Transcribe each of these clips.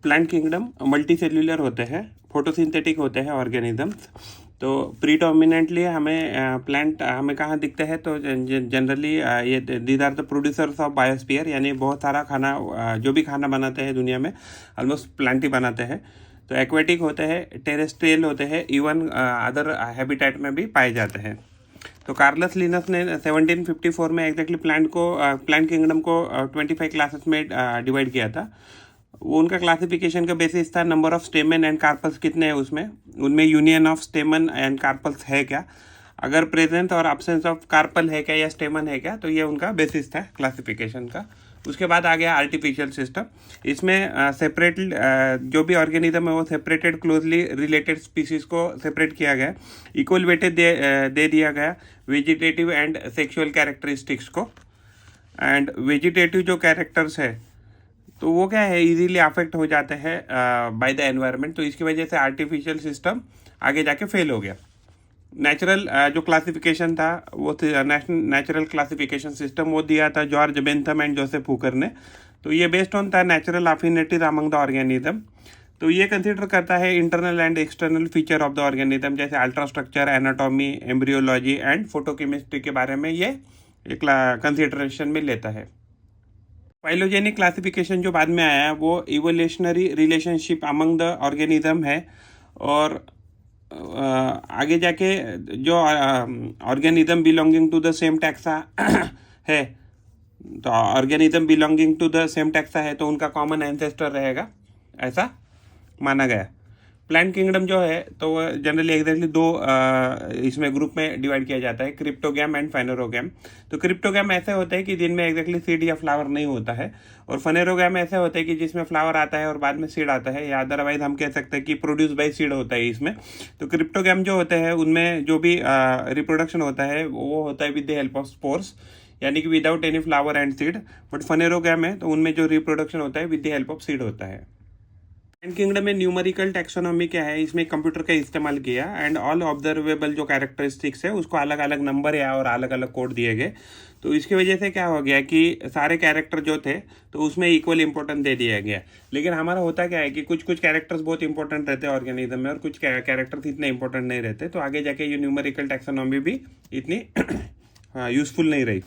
Plant kingdom multi cellular होते हैं, photosynthetic होते हैं ऑर्गेनिजम्स। तो प्रीडोमिनेंटली हमें प्लांट हमें कहाँ दिखते हैं, तो जनरली ये these are the producers of biosphere, यानी बहुत सारा खाना जो भी खाना बनाते हैं दुनिया में ऑलमोस्ट प्लांट ही बनाते हैं। तो एक्वेटिक होते हैं, टेरेस्ट्रियल होते हैं, इवन अदर हैबिटेट में भी पाए जाते हैं। तो कार्लस लिनस ने 1754 में एग्जैक्टली प्लांट किंगडम को 25 क्लासेस में डिवाइड किया था। वो उनका क्लासिफिकेशन का बेसिस था नंबर ऑफ स्टेमन एंड कार्पल्स कितने हैं उसमें, उनमें यूनियन ऑफ स्टेमन एंड कार्पल्स है क्या, अगर प्रेजेंस और एब्सेंस ऑफ कार्पल है क्या या स्टेमन है क्या, तो ये उनका बेसिस था क्लासिफिकेशन का। उसके बाद आ गया आर्टिफिशियल सिस्टम। इसमें सेपरेट जो भी ऑर्गेनिज्म है वो सेपरेटेड क्लोजली रिलेटेड स्पीसीज को सेपरेट किया गया, इक्वल वेटेज दे दिया गया वेजिटेटिव एंड सेक्सुअल कैरेक्टरिस्टिक्स को। एंड वेजिटेटिव जो कैरेक्टर्स है तो वो क्या है, इजीली अफेक्ट हो जाते हैं बाय द एनवायरनमेंट, तो इसकी वजह से आर्टिफिशियल सिस्टम आगे जाके फेल हो गया। नेचुरल जो क्लासिफिकेशन था वो नेचुरल क्लासिफिकेशन सिस्टम वो दिया था George Bentham and Joseph Hooker ने। तो ये बेस्ड ऑन था natural affinities among the organism. तो ये कंसिडर करता है internal and external feature of the organism, जैसे ultrastructure, anatomy, embryology and photochemistry के बारे में ये कंसिडरेशन में लेता है। फाइलोजेनिक क्लासिफिकेशन जो बाद में आया है वो evolutionary relationship among the organism है, और आगे जाके जो organism belonging to the same taxa है, तो organism belonging to the same taxa है तो उनका कॉमन एंसेस्टर रहेगा, ऐसा माना गया। प्लांट किंगडम जो है तो जनरली एग्जैक्टली दो इसमें ग्रुप में डिवाइड किया जाता है, क्रिप्टोगैम एंड फेनेरोगैम। तो क्रिप्टोगैम ऐसे होते हैं कि जिनमें एग्जैक्टली सीड या फ्लावर नहीं होता है, और फेनेरोगैम ऐसे होते हैं कि जिसमें फ्लावर आता है और बाद में सीड आता है, या अदरवाइज हम कह सकते हैं कि प्रोड्यूस बाय सीड होता है इसमें। तो क्रिप्टोगैम जो होते हैं उनमें जो भी रिप्रोडक्शन होता है वो होता है with the help of spores, यानी कि without any flower and seed. But phanerogam है तो उनमें जो रिप्रोडक्शन होता है with the help of seed होता है। प्लांट किंगडम में न्यूमेरिकल टैक्सोनॉमी क्या है, इसमें कंप्यूटर का इस्तेमाल किया एंड ऑल ऑब्जर्वेबल जो कैरेक्टरिस्टिक्स है उसको अलग अलग नंबर या और अलग अलग कोड दिए गए। तो इसकी वजह से क्या हो गया कि सारे कैरेक्टर जो थे तो उसमें इक्वल इंपॉर्टेंस दे दिया गया। लेकिन हमारा होता क्या है कि कुछ कुछ कैरेक्टर्स बहुत इंपॉर्टेंट रहते हैं ऑर्गेनिज्म में और कुछ कैरेक्टर्स इतने इंपॉर्टेंट नहीं रहते, तो आगे जाके ये न्यूमेरिकल टैक्सोनॉमी भी इतनी यूजफुल नहीं रही।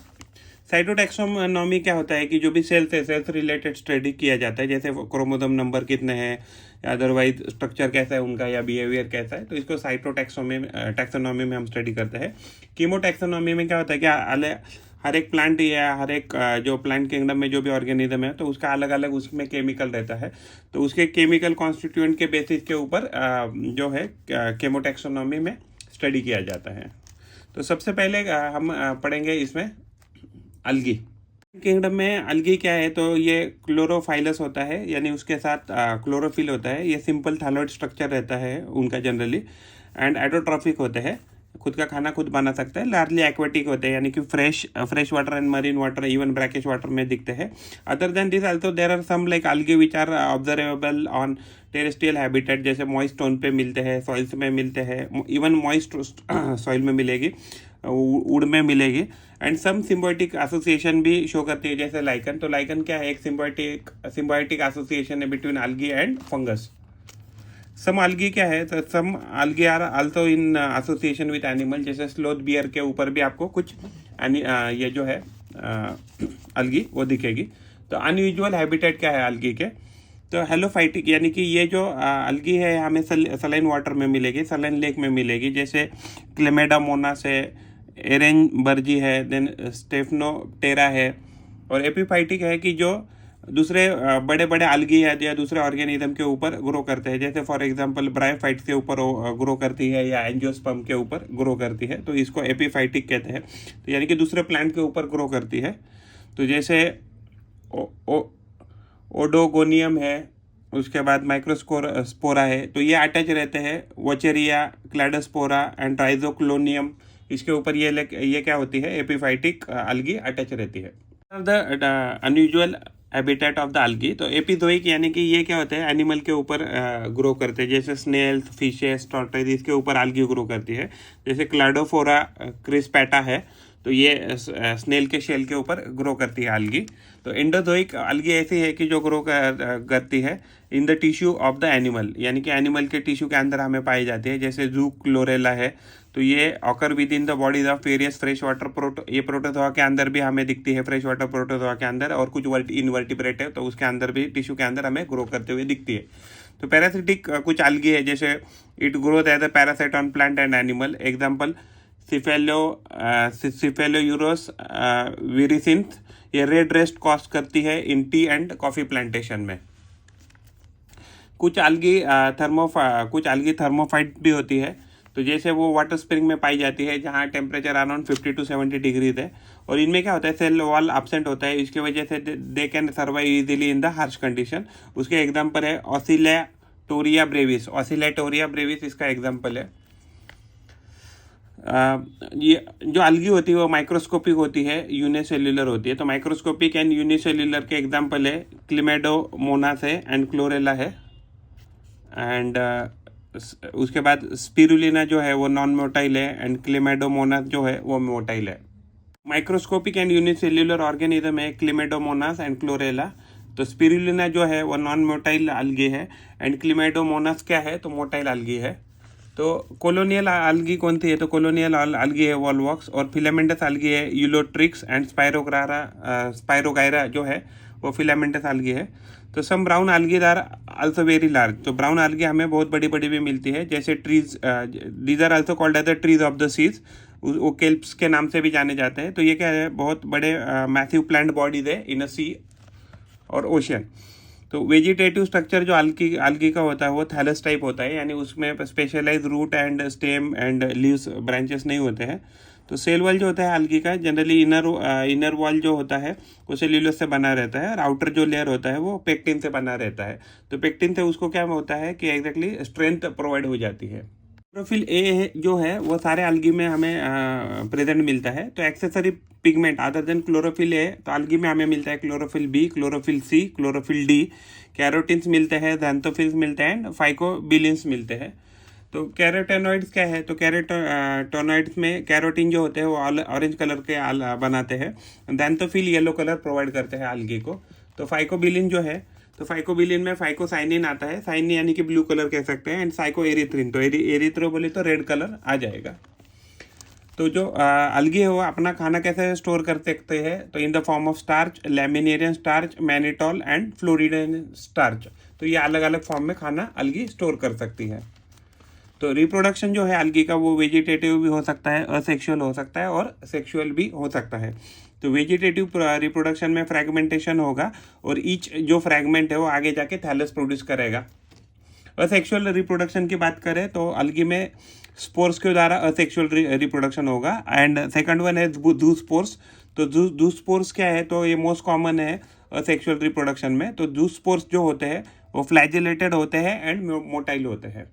साइटोटैक्सोनॉमी क्या होता है कि जो भी सेल्स है, सेल्स रिलेटेड स्टडी किया जाता है, जैसे क्रोमोसोम नंबर कितने हैं, अदरवाइज स्ट्रक्चर कैसा है उनका या बिहेवियर कैसा है, तो इसको टैक्सोनॉमी में हम स्टडी करते हैं। कीमोटैक्सोनॉमी में क्या होता है कि हर एक प्लांट या हर एक जो प्लांट किंगडम में जो भी ऑर्गेनिज्म है तो उसका अलग अलग उसमें केमिकल रहता है, तो उसके केमिकल कॉन्स्टिट्यूएंट के बेसिस के ऊपर जो है कीमोटैक्सोनॉमी में स्टडी किया जाता है। तो सबसे पहले हम पढ़ेंगे इसमें अलगी। किंगडम में अलगी क्या है, तो ये क्लोरोफाइलस होता है, यानी उसके साथ क्लोरोफिल होता है। ये सिंपल थायलॉइड स्ट्रक्चर रहता है उनका जनरली, एंड एडोट्रॉफिक होते हैं, खुद का खाना खुद बना सकते हैं। लार्जली एक्वेटिक होते हैं, यानी कि fresh water and marine water, even brackish water में दिखते हैं। Other than this also there are some like algae which are observable on terrestrial habitat, जैसे मॉइस्ट स्टोन पे मिलते हैं, सॉइल्स में मिलते हैं, इवन मॉइस्ट सॉइल में मिलेगी, वुड में मिलेगी। एंड सम सिम्बायोटिक एसोसिएशन भी शो करती है, जैसे लाइकन। तो लाइकन क्या है, एक सिम्बायोटिक एसोसिएशन है between algae and fungus. Some algae क्या है, तो some algae are also in association with animal, जैसे स्लोथ बियर के ऊपर भी आपको कुछ ये जो है अलगी वो दिखेगी। तो अनयूजुअल हैबिटेट क्या है अलगी के, तो हेलोफाइटिक, यानी कि ये जो अलगी है हमें सलाइन वाटर में मिलेगी, सलाइन लेक में मिलेगी, जैसे क्लेमेडामोनास है, एरेनबर्जी है, देन स्टेफनोटेरा है। और एपीफाइटिक है कि जो दूसरे बड़े बड़े अलगी है या दूसरे ऑर्गेनिज्म के ऊपर ग्रो करते हैं, जैसे फॉर एग्जांपल ब्रायोफाइट्स के ऊपर ग्रो करती है या एंजियोस्पर्म के ऊपर ग्रो करती है, तो इसको एपीफाइटिक कहते हैं। तो यानी कि दूसरे प्लांट के ऊपर ग्रो करती है। तो जैसे ओडोगोनियम है, उसके बाद माइक्रोस्पोरा है, तो ये अटैच रहते हैं। वोचेरिया, क्लैडोस्पोरा एंड राइजोक्लोनियम, इसके ऊपर ये क्या होती है, एपीफाइटिक अलगी अटैच रहती है। The unusual habitat of the algae, तो एपिजोइक, यानी कि ये क्या होते हैं, एनिमल के ऊपर ग्रो करते हैं, जैसे स्नेल्स, फिशेस, टॉर्टोइज, इसके ऊपर अलगी ग्रो करती है। जैसे क्लाडोफोरा क्रिस्पेटा है, तो ये स्नेल के शेल के ऊपर ग्रो करती है algae। तो एंडोजोइक algae ऐसी है कि जो ग्रो करती है in the tissue of the animal, यानी कि एनिमल के टिश्यू के अंदर हमें पाई जाती है। जैसे जू क्लोरेला है, तो ये occur with in the bodies of various fresh water ये प्रोटोजोआ के अंदर भी हमें दिखती है, फ्रेश वाटर प्रोटोजोआ के अंदर, और कुछ इनवर्टिब्रेट है तो उसके अंदर भी टिश्यू के अंदर हमें ग्रो करते हुए दिखती है। तो पैरासिटिक कुछ algae है, जैसे it growth as a parasite on plant and animal. Example Cephaleuros virescens, ये रेड रेस्ट कॉज करती है in tea and coffee plantation में। कुछ algae थर्मोफाइट भी होती है, तो जैसे वो वाटर स्प्रिंग में पाई जाती है जहाँ टेम्परेचर अराउंड 50 to 70 डिग्रीज है। और इनमें क्या होता है, सेल वॉल एब्सेंट होता है, इसकी वजह से they can survive easily in the harsh condition. उसके एग्जांपल है ऑसिलेटोरिया ब्रेविस। ऑसिलेटोरिया ब्रेविस इसका एग्जांपल है। ये जो algae होती है वो माइक्रोस्कोपिक होती है, यूनिसेल्युलर होती है। तो माइक्रोस्कोपिक एंड यूनिसेल्युलर के एग्जांपल है क्लिमेडोमोनास है एंड क्लोरेला है। एंड उसके बाद स्पिरुलिना जो है वो नॉन मोटाइल है, एंड क्लिमेडोमोनास जो है वो मोटाइल है। माइक्रोस्कोपिक एंड यूनिसेल्युलर ऑर्गेनिज्म है क्लिमेडोमोनास एंड क्लोरेला। तो स्पिरुलिना जो है वो नॉन मोटाइल algae है, एंड क्लिमेडोमोनास क्या है, तो मोटाइल algae है। तो कोलोनियल algae कौन सी है, तो कोलोनियल algae है वॉलवॉक्स, और फिलामेंटस algae है यूलोट्रिक्स, एंड स्पायरोगायरा जो है वो फिलामेंटस algae है। तो some brown algae are also very large. तो ब्राउन algae हमें बहुत बड़ी बड़ी भी मिलती है, जैसे trees, these are also called as the trees of the seas, वो केल्प्स के नाम से भी जाने जाते हैं। तो ये क्या है, बहुत बड़े मैसिव प्लांट बॉडीज है इन अ सी और ओशियन। तो वेजिटेटिव स्ट्रक्चर जो algae का होता है वो थैलस टाइप होता है, यानी उसमें specialise root and stem and leaves branches नहीं होते हैं। तो सेल वॉल जो होता है algae का, जनरली इनर वॉल जो होता है वो सेल्यूलोज से बना रहता है, और आउटर जो लेयर होता है वो पेक्टिन से बना रहता है। तो पेक्टिन से उसको क्या होता है कि एग्जैक्टली स्ट्रेंथ प्रोवाइड हो जाती है। क्लोरोफिल ए जो है वो सारे algae में हमें प्रेजेंट मिलता है। तो accessory pigment other than chlorophyll A, तो algae में हमें मिलता है chlorophyll B, chlorophyll C, chlorophyll D, carotenes मिलते हैं, ज़ैंथोफिल्स मिलते हैं, एंड फाइकोबिलिन्स मिलते हैं। तो कैरोटेनॉइड्स क्या है, तो कैरोटेनॉइड्स में कैरोटीन जो होते हैं वो ऑरेंज कलर के बनाते हैं, ज़ैंथोफिल येलो कलर प्रोवाइड करते हैं algae को। तो फाइकोबिलिन जो है, तो फाइकोबिलिन में फाइकोसाइनिन आता है, साइनिन यानी कि ब्लू कलर कह सकते हैं, एंड साइको एरिथ्रिन, तो एरिथ्रो बोले तो रेड कलर आ जाएगा। तो जो algae है वो अपना खाना कैसे स्टोर कर सकते हैं, तो in the form of starch, laminarin starch, mannitol and floridean starch. तो ये अलग अलग फॉर्म में खाना algae स्टोर कर सकती है। तो रिप्रोडक्शन जो है algae का वो वेजिटेटिव भी हो सकता है, असेक्सुअल हो सकता है, और सेक्सुअल भी हो सकता है। तो वेजिटेटिव रिप्रोडक्शन में फ्रैगमेंटेशन होगा, और ईच जो फ्रैगमेंट है वो आगे जाके थैलस प्रोड्यूस करेगा। असेक्सुअल रिप्रोडक्शन की बात करें तो algae में स्पोर्स के द्वारा असेक्सुअल रिप्रोडक्शन होगा, एंड सेकंड वन है जूस्पोर्स। तो जूस्पोर्स क्या है, तो ये मोस्ट कॉमन है असेक्सुअल रिप्रोडक्शन में। तो जूस्पोर्स जो होते हैं वो फ्लैजिलेटेड होते हैं एंड मोटाइल होते हैं।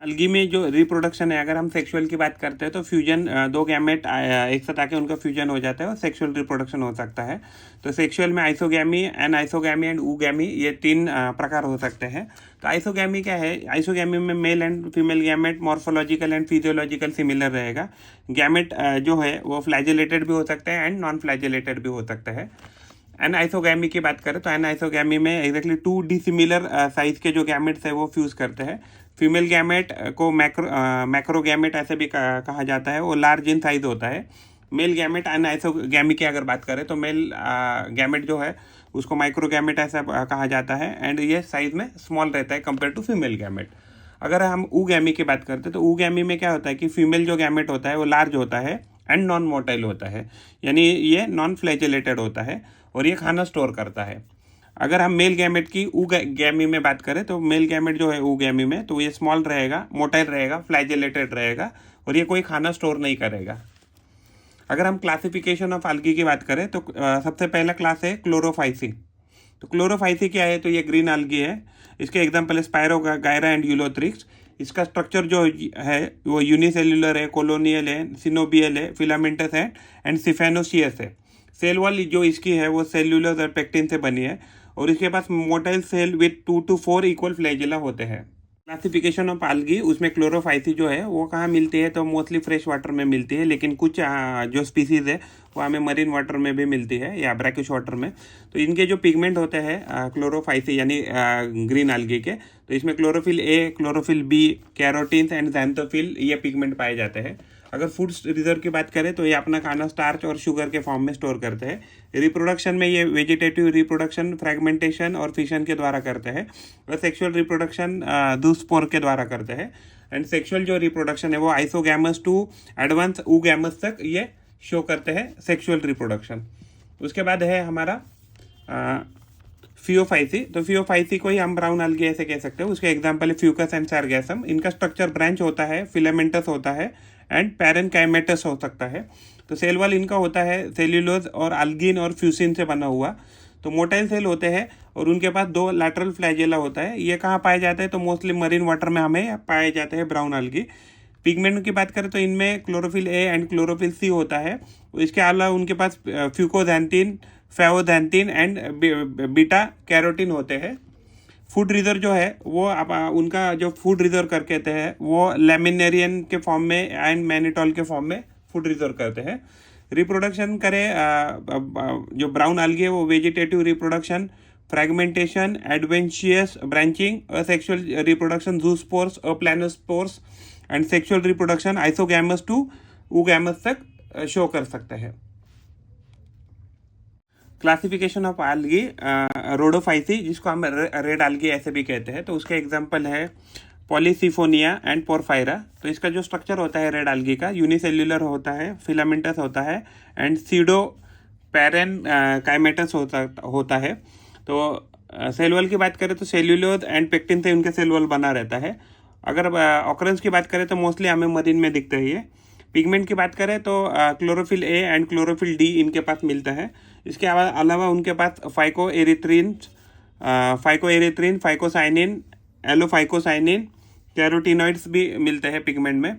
algae में जो रिप्रोडक्शन है, अगर हम सेक्सुअल की बात करते हैं तो फ्यूजन, दो गैमेट एक साथ आके उनका फ्यूजन हो जाता है और सेक्सुअल रिप्रोडक्शन हो सकता है। तो सेक्सुअल में आइसोगैमी एंड ऊगैमी, ये तीन प्रकार हो सकते हैं। तो आइसोगैमी क्या है, आइसोगैमी में male and female gamete morphological and physiological similar रहेगा। गैमेट जो है वो फ्लैजिलेटेड भी हो सकता है एंड नॉन फ्लैजिलेटेड भी हो सकता है। एनाइसोगैमी की बात करें तो एनाइसोगैमी में एग्जैक्टली 2 डिसिमिलर साइज के जो गैमेट्स है वो फ्यूज करते हैं। फीमेल गैमेट को मैक्रोगैमेट ऐसे भी कहा जाता है, वो लार्ज इन साइज होता है। मेल गैमेट एनाइसोगैमी की अगर बात करें तो मेल गैमेट जो है उसको माइक्रोगैमेट ऐसा कहा जाता है, एंड ये साइज में स्मॉल रहता है कंपेयर टू फीमेल गैमेट। अगर हम ऊगैमी की बात करते हैं तो ऊगैमी में क्या होता है कि फीमेल जो गैमेट होता है वो लार्ज होता है एंड नॉन मोटाइल होता है, यानी ये नॉन फ्लैजिलेटेड होता है और ये खाना स्टोर करता है। अगर हम मेल गैमेट की ऊगैमी में बात करें तो मेल गैमेट जो है ऊगैमी में, तो ये स्मॉल रहेगा, मोटाइल रहेगा, फ्लैजिलेटेड रहेगा, और ये कोई खाना स्टोर नहीं करेगा। अगर हम क्लासिफिकेशन ऑफ algae की बात करें तो सबसे पहला क्लास है क्लोरोफाइसी। तो क्लोरोफाइसी क्या है, तो ये ग्रीन algae है। इसके एग्जाम्पल है स्पायरोगायरा एंड यूलोथ्रिक्स। इसका स्ट्रक्चर जो है वो यूनिसेल्युलर है, कोलोनियल है, सिनोबियल है, फिलामेंटस है, एंड सिफेनोसियस है। सेल वॉल जो इसकी है वो सेल्यूलोज और पेक्टिन से बनी है, और इसके पास motile cell with 2 to 4 equal flagella होते हैं। क्लासिफिकेशन ऑफ आल्गी, उसमें क्लोरोफाइसी जो है वो कहाँ मिलती है, तो मोस्टली फ्रेश वाटर में मिलती है, लेकिन कुछ जो स्पीसीज है वो हमें मरीन वाटर में भी मिलती है या ब्रैकिश वाटर में। तो इनके जो पिगमेंट होते हैं क्लोरोफाइसी यानी ग्रीन आल्गी के, तो इसमें chlorophyll A, chlorophyll B, carotenes and xanthophyll ये पिगमेंट पाए जाते हैं। अगर फूड रिजर्व की बात करें तो ये अपना खाना स्टार्च और शुगर के फॉर्म में स्टोर करते हैं। रिप्रोडक्शन में ये वेजिटेटिव रिप्रोडक्शन, फ्रेगमेंटेशन और फिशन के द्वारा करते हैं, और सेक्सुअल रिप्रोडक्शन दूस्पोर के द्वारा करते हैं। एंड सेक्सुअल जो रिप्रोडक्शन है वो आइसोगैमस टू एडवांस ऊगैमस तक ये शो करते हैं सेक्सुअल रिप्रोडक्शन। उसके बाद है हमारा फियोफाइसी। तो फियोफाइसी को ही हम ब्राउन आल्गी ऐसे कह सकते हैं। उसके एग्जांपल है फ्यूकस एंड सार्गैसम। इनका स्ट्रक्चर ब्रांच होता है, फिलामेंटस होता है एंड पैरेनकाइमेटस हो सकता है। तो सेल वॉल इनका होता है सेल्यूलोज और अल्गिन और फ्यूसिन से बना हुआ। तो मोटाइल सेल होते हैं और उनके पास 2 लैटरल फ्लैजेला होता है। ये कहाँ पाए जाते हैं, तो मोस्टली मरीन वाटर में हमें पाए जाते हैं ब्राउन आल्गी। पिगमेंट की बात करें तो इनमें chlorophyll A and chlorophyll C होता है। इसके अलावा उनके पास fucoxanthin, flavoxanthin and beta carotene होते हैं। फूड रिजर्व जो है वो उनका जो फूड रिजर्व कर कहते हैं वो लेमिनेरियन के फॉर्म में एंड मैनिटॉल के फॉर्म में फूड रिजर्व करते हैं। रिप्रोडक्शन करें जो ब्राउन आल्गी है वो vegetative reproduction, fragmentation, adventitious branching, sexual reproduction zoospores, planospores and sexual reproduction isogamous to oogamous तक शो कर सकते हैं। क्लासिफिकेशन ऑफ आल्गी, रोडोफाइसी जिसको हम रेड आल्गी ऐसे भी कहते हैं। तो उसके एग्जांपल है पॉलीसिफोनिया एंड पोरफायरा। तो इसका जो स्ट्रक्चर होता है रेड आल्गी का, यूनिसेल्युलर होता है, फिलामेंटस होता है एंड सीडो पैरेन काइमेटस होता है। तो सेल वॉल की बात करें तो सेल्यूलोज एंड पेक्टिन से उनके सेल वॉल बना रहता है। अगर ऑकरेंस की बात करें तो मोस्टली हमें मरीन में दिखते हैं ये। पिगमेंट की बात करें तो chlorophyll A and chlorophyll D इनके पास मिलता है। इसके अलावा उनके पास फाइकोएरिथ्रिन, फाइकोसाइनिन, एलोफाइकोसाइनिन, कैरोटिनॉइड्स भी मिलते हैं पिगमेंट में।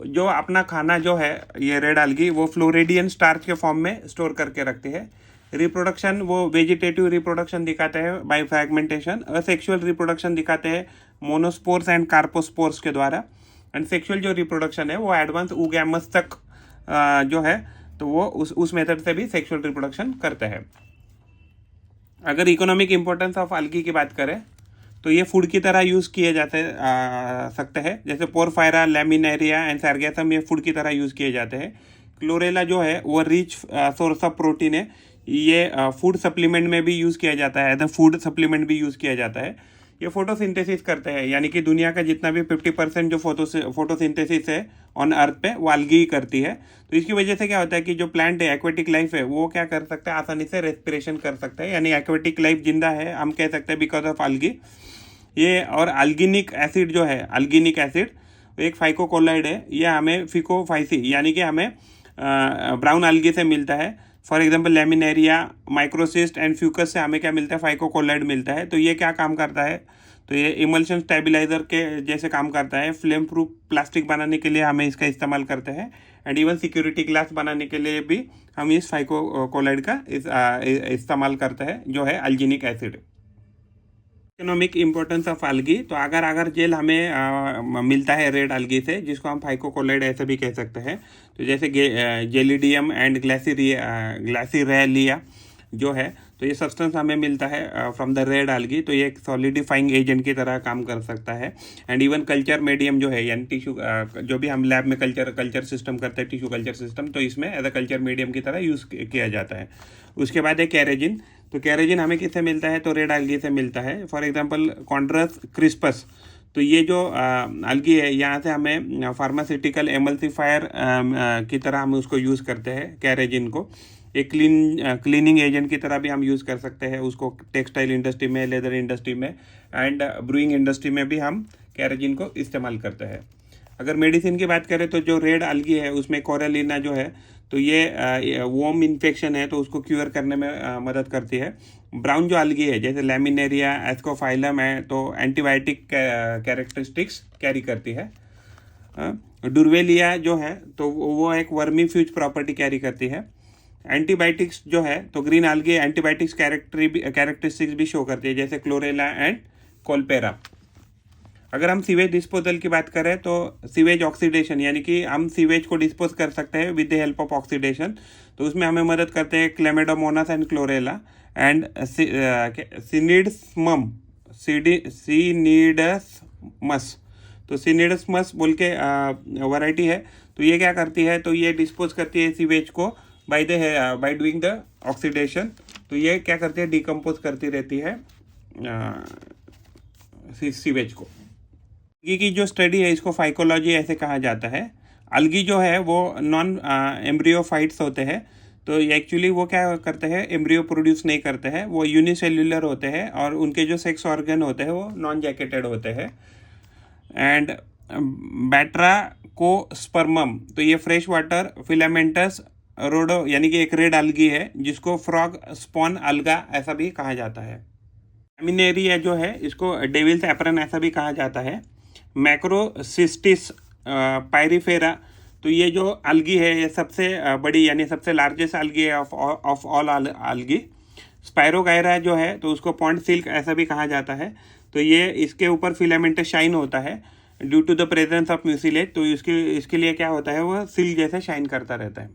जो अपना खाना जो है ये रेड आल्गी वो फ्लोरेडियन स्टार्च के फॉर्म में स्टोर करके रखते हैं। रिप्रोडक्शन वो वेजिटेटिव रिप्रोडक्शन दिखाते हैं बाय फ्रैगमेंटेशन, असेक्सुअल रिप्रोडक्शन दिखाते हैं मोनोस्पोर्स एंड कार्पोस्पोर्स के द्वारा। एंड सेक्सुअल जो रिप्रोडक्शन है वो एडवांस ऊगैमस तक जो है तो वो उस मेथड से भी सेक्सुअल रिप्रोडक्शन करते हैं। अगर इकोनॉमिक इंपॉर्टेंस ऑफ आल्गी की बात करें तो ये फूड की तरह यूज़ किए सकते हैं। जैसे पोरफायरा, लैमिनेरिया एंड सार्गैसम ये फूड की तरह यूज़ किए जाते हैं। क्लोरेला जो है वो रिच सोर्स ऑफ प्रोटीन है। ये फूड सप्लीमेंट में भी यूज़ किया जाता है, एज अ फूड सप्लीमेंट भी यूज़ किया जाता है। ये फोटोसिंथेसिस करते हैं, यानी कि दुनिया का जितना भी 50% जो फोटोसिंथेसिस है ऑन अर्थ पे वो आल्गी ही करती है। तो इसकी वजह से क्या होता है कि जो प्लांट है, एक्वेटिक लाइफ है, वो क्या कर सकता है, आसानी से रेस्पिरेशन कर सकता है, यानी एक्वेटिक लाइफ जिंदा है हम कह सकते हैं बिकॉज ऑफ आल्गी। ये और अल्गिनिक एसिड जो है, अल्गिनिक एसिड एक फाइकोकोलाइड है, ये हमें फिकोफाइसी यानी कि हमें ब्राउन आल्गी से मिलता है। For example Laminaria, microcyst and Fucus से हमें क्या मिलता है, फाइकोकोलाइड मिलता है। तो ये क्या काम करता है, तो ये इमल्शन स्टेबलाइजर के जैसे काम करता है। फ्लेम प्रूफ प्लास्टिक बनाने के लिए हमें इसका इस्तेमाल करते हैं एंड इवन सिक्योरिटी ग्लास बनाने के लिए भी हम इस फाइकोकोलाइड का इस्तेमाल करते हैं जो है अल्गिनिक acid. Economic importance of algae, तो अगर जेल हमें मिलता है रेड आल्गी से जिसको हम फाइकोकोलाइड ऐसे भी कह सकते हैं। तो जैसे जेलिडियम एंड ग्लासिरेलिया जो है, तो ये सब्सटेंस हमें मिलता है फ्रॉम द रेड आल्गी। तो ये एक सॉलिडिफाइंग एजेंट की तरह काम कर सकता है। एंड इवन कल्चर मीडियम जो है, यानी टिश्यू जो भी हम लैब में कल्चर सिस्टम करते हैं, टिश्यू कल्चर सिस्टम, तो इसमें एज अ कल्चर मीडियम की तरह यूज़ किया जाता है। उसके बाद है कैरेजिन। तो कैरेजिन हमें किससे मिलता है, तो रेड आल्गी से मिलता है। फॉर एग्जांपल कॉन्ड्रस क्रिस्पस, तो ये जो आल्गी है यहाँ से हमें फार्मास्यूटिकल एमल्सिफायर की तरह हम उसको यूज़ करते हैं कैरेजिन को। एक क्लीनिंग एजेंट की तरह भी हम यूज़ कर सकते हैं उसको, टेक्सटाइल इंडस्ट्री में, लेदर इंडस्ट्री में एंड ब्रूइंग इंडस्ट्री में भी हम कैरेजिन को इस्तेमाल करते हैं। अगर मेडिसिन की बात करें तो जो रेड आल्गी है उसमें कोरेलिना जो है, तो ये वोम इन्फेक्शन है तो उसको क्यूर करने में मदद करती है। ब्राउन जो आल्गी है जैसे लैमिनेरिया, एस्कोफाइलम है, तो एंटीबायोटिक कैरेक्टरिस्टिक्स कैरी करती है। डुर्वेलिया जो है तो वो एक वर्मीफ्यूज प्रॉपर्टी कैरी करती है। एंटीबायोटिक्स जो है तो ग्रीन आल्गी एंटीबायोटिक्स कैरेक्टरिस्टिक्स भी शो करती है, जैसे क्लोरेला एंड कोल्पेरा। अगर हम सीवेज डिस्पोजल की बात करें तो सीवेज ऑक्सीडेशन, यानी कि हम सीवेज को डिस्पोज कर सकते हैं with the help of oxidation. तो उसमें हमें मदद करते हैं क्लेमेडोमोनास एंड क्लोरेला एंड सीनिड्समस। तो सीनिड्समस बोल के वैरायटी है। तो ये क्या करती है, तो ये डिस्पोज करती है सीवेज को बाय डूइंग द ऑक्सीडेशन। तो ये क्या करती है, डिकम्पोज करती रहती है सीवेज को। अलगी की जो स्टडी है इसको फाइकोलॉजी ऐसे कहा जाता है। अलगी जो है वो नॉन एम्ब्रियोफाइट्स होते हैं। तो एक्चुअली वो क्या करते हैं, एम्ब्रियो प्रोड्यूस नहीं करते हैं, वो यूनिसेल्युलर होते हैं और उनके जो सेक्स ऑर्गन होते हैं वो नॉन जैकेटेड होते हैं। एंड बैट्रा को स्पर्मम, तो ये फ्रेश वाटर फिलामेंटस रोडो यानी कि एक रेड अलगी है जिसको फ्रॉग स्पॉन अलगा ऐसा भी कहा जाता है। लैमिनेरिया जो है इसको डेविल्स एप्रन ऐसा भी कहा जाता है। मैक्रोसिस्टिस पायरिफेरा, तो ये जो अलगी है ये सबसे बड़ी यानी सबसे लार्जेस्ट अलगी है ऑफ ऑल अलगी। स्पायरोगायरा जो है तो उसको पॉन्ड सिल्क ऐसा भी कहा जाता है। तो ये इसके ऊपर फिलामेंटस शाइन होता है due to the presence of mucilage. तो इसके लिए क्या होता है, वो सिल्क जैसे शाइन करता रहता है।